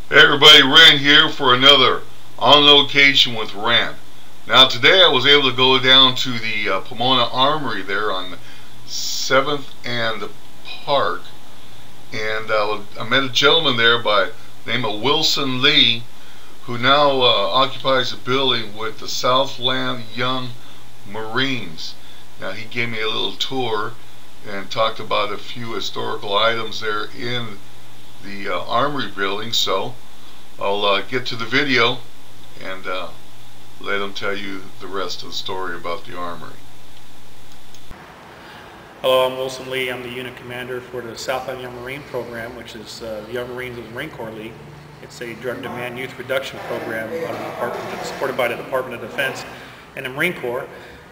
Hey everybody, Rand here for another On Location with Rand. Now today I was able to go down to the Pomona Armory there on 7th and Park, and I met a gentleman there by the name of Wilson Lee, who now occupies a building with the Southland Young Marines. Now he gave me a little tour and talked about a few historical items there in the Armory building, so I'll get to the video and let him tell you the rest of the story about the Armory. Hello, I'm Wilson Lee. I'm the unit commander for the Southland Young Marine program, which is the Young Marines of the Marine Corps League. It's a drug demand youth reduction program supported by the Department of Defense and the Marine Corps.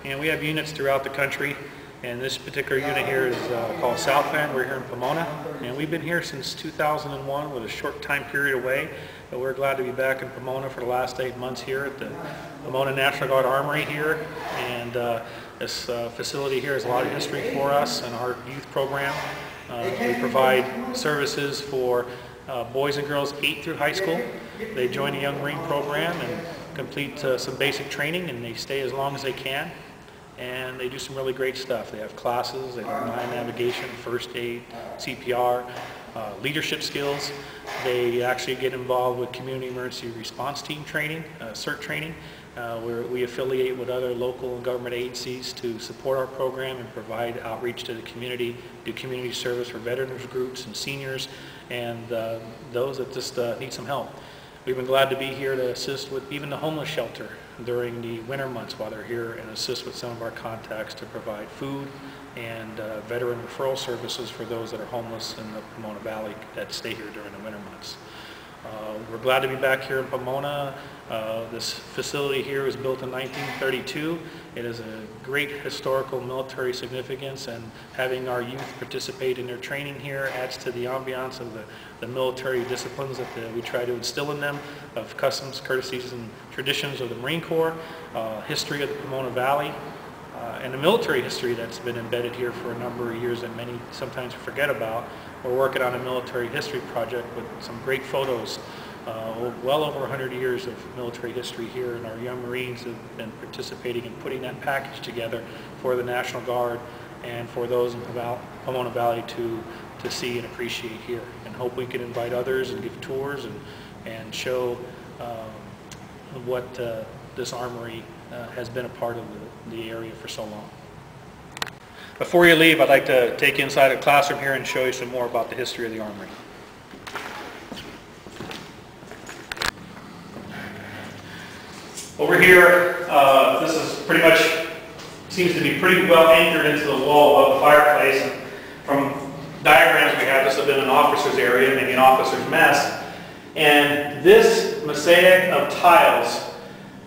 And we have units throughout the country. And this particular unit here is called Southland. We're here in Pomona, and we've been here since 2001 with a short time period away. But we're glad to be back in Pomona for the last 8 months here at the Pomona National Guard Armory here. And this facility here has a lot of history for us and our youth program. We provide services for boys and girls 8 through high school. They join the Young Marine program and complete some basic training, and they stay as long as they can. And they do some really great stuff. They have classes, they learn land navigation, first aid, CPR, leadership skills. They actually get involved with community emergency response team training, CERT training, where we affiliate with other local and government agencies to support our program and provide outreach to the community, do community service for veterans groups and seniors, and those that just need some help. We've been glad to be here to assist with even the homeless shelter during the winter months while they're here, and assist with some of our contacts to provide food and veteran referral services for those that are homeless in the Pomona Valley that stay here during the winter months. We're glad to be back here in Pomona. This facility here was built in 1932. It is a great historical military significance, and having our youth participate in their training here adds to the ambiance of the military disciplines that we try to instill in them, of customs, courtesies, and traditions of the Marine Corps, history of the Pomona Valley, and the military history that's been embedded here for a number of years that many sometimes forget about. We're working on a military history project with some great photos. Well over 100 years of military history here, and our Young Marines have been participating in putting that package together for the National Guard and for those in Pomona Valley to see and appreciate here. And hope we can invite others and give tours and show what this armory has been a part of the area for so long. Before you leave, I'd like to take you inside a classroom here and show you some more about the history of the Armory. Over here, this is pretty much, seems to be pretty well anchored into the wall above the fireplace. And from diagrams we have, this would have been an officer's area, maybe an officer's mess. And this mosaic of tiles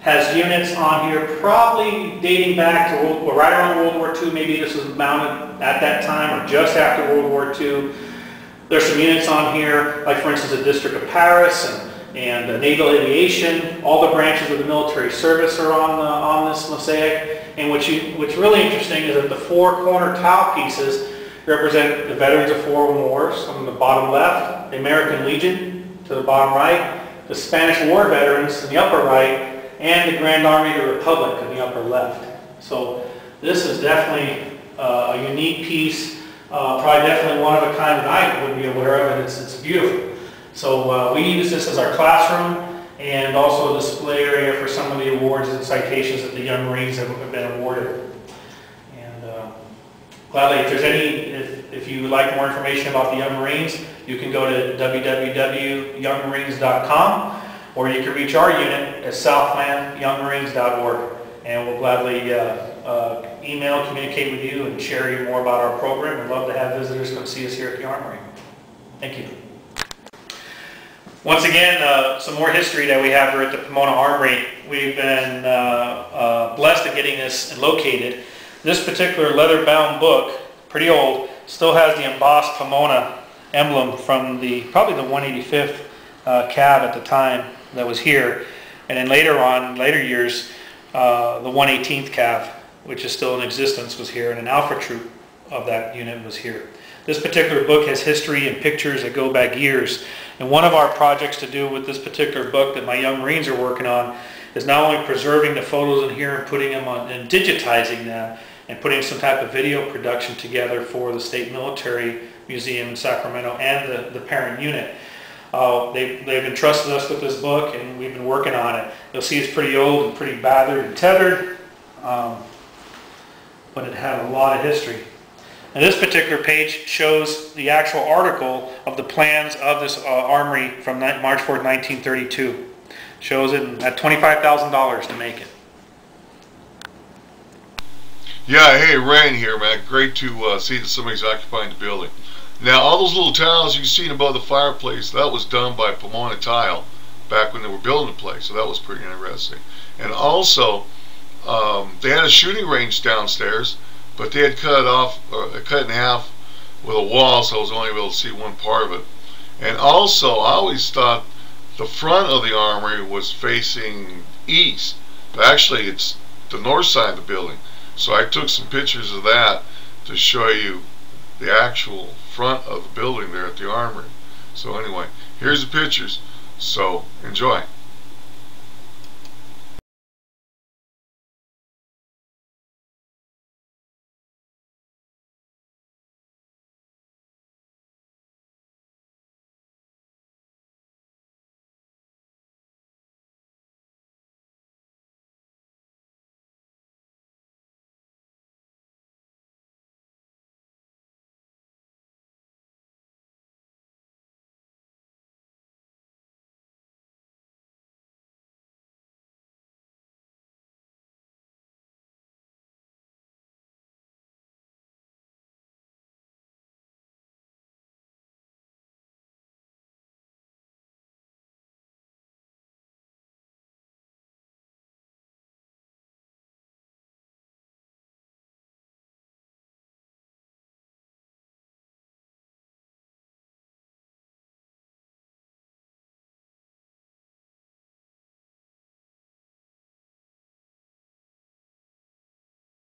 has units on here probably dating back to right around World War II. Maybe this was mounted at that time or just after World War II. There's some units on here, like for instance the District of Paris and Naval Aviation. All the branches of the military service are on this mosaic. And what's really interesting is that the 4 corner tile pieces represent the veterans of 4 wars on the bottom left, the American Legion to the bottom right, the Spanish War veterans in the upper right, and the Grand Army of the Republic in the upper left. So this is definitely a unique piece, probably definitely one of a kind that I wouldn't be aware of, and it's beautiful. So we use this as our classroom and also a display area for some of the awards and citations that the Young Marines have been awarded. And gladly, if you would like more information about the Young Marines, you can go to www.youngmarines.com, or you can reach our unit at southlandyoungmarines.org, and we'll gladly email, communicate with you, and share you more about our program. We'd love to have visitors come see us here at the Armory. Thank you. Once again, some more history that we have here at the Pomona Armory. We've been blessed at getting this located. This particular leather-bound book, pretty old, still has the embossed Pomona emblem from probably the 185th cav at the time that was here, and then later years, the 118th cav, which is still in existence, was here, and an Alpha troop of that unit was here. This particular book has history and pictures that go back years, And one of our projects to do with this particular book that my young Marines are working on is not only preserving the photos in here and putting them on and digitizing them and putting some type of video production together for the State Military Museum in Sacramento and the parent unit. They've entrusted us with this book, and we've been working on it. You'll see it's pretty old and pretty battered and tethered, but it had a lot of history. And this particular page shows the actual article of the plans of this armory from March 4th, 1932. Shows it at $25,000 to make it. Yeah, hey, Rand here, man. Great to see that somebody's occupying the building. Now, all those little tiles you've seen above the fireplace, that was done by Pomona Tile back when they were building the place, so that was pretty interesting. And also, they had a shooting range downstairs, but they had cut in half with a wall, so I was only able to see one part of it. And also, I always thought the front of the armory was facing east, but actually it's the north side of the building. So I took some pictures of that to show you the actual front of the building there at the armory. So anyway, here's the pictures, so enjoy.